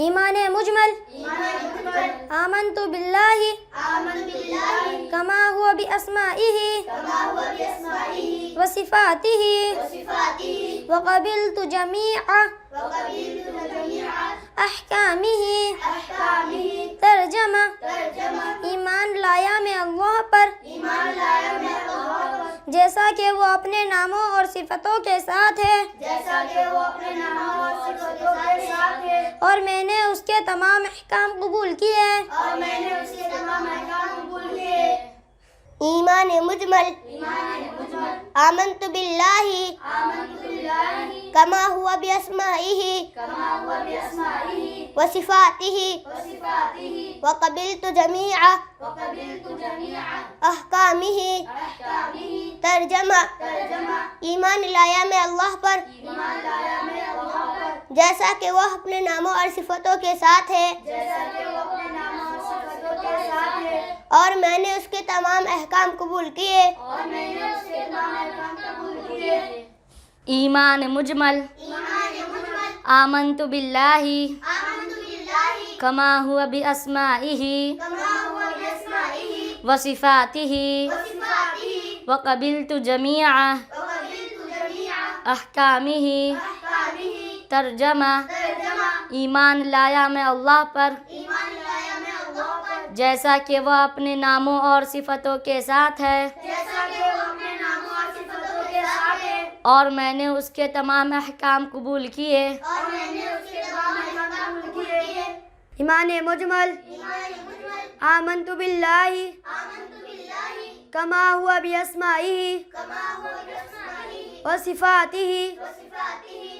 ایمان مجمل آمنت باللہ کما ہوا باسمائہ وصفاتہ وقبلت جمیع احکامہ. ترجمہ: ایمان لایا میں اللہ پر جیسا کہ وہ اپنے ناموں اور صفتوں کے ساتھ ہے، اور میں نے اس کے تمام احکام قبول کیے. ایمان مجمل آمنت باللہ کما ہوا باسمائہ وصفاتہ وقبلت جمیع احکامہ. ترجمہ: ایمان لایا میں اللہ پر جیسا کہ وہ اپنے ناموں اور صفتوں کے ساتھ ہے، اور میں نے اس کے تمام احکام قبول کیے. ایمان مجمل آمنت باللہ کما ہوا باسمائہ وصفاتہ وقبلت جمیع احکامہ. ترجمہ: ایمان لایا میں اللہ پر جیسا کہ وہ اپنے ناموں اور صفتوں کے ساتھ ہے، اور میں نے اس کے تمام احکام قبول کیے. ایمان مجمل آمنت باللہ کما ہوا باسمائہ وصفاتہ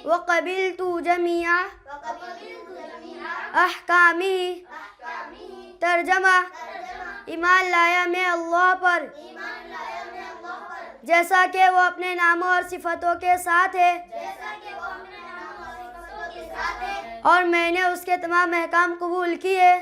وقبلت جمیع احکامہ. ترجمہ: ایمان لایا میں اللہ پر جیسا کہ وہ اپنے ناموں اور صفتوں کے ساتھ ہے، اور میں نے اس کے تمام احکام قبول کیے.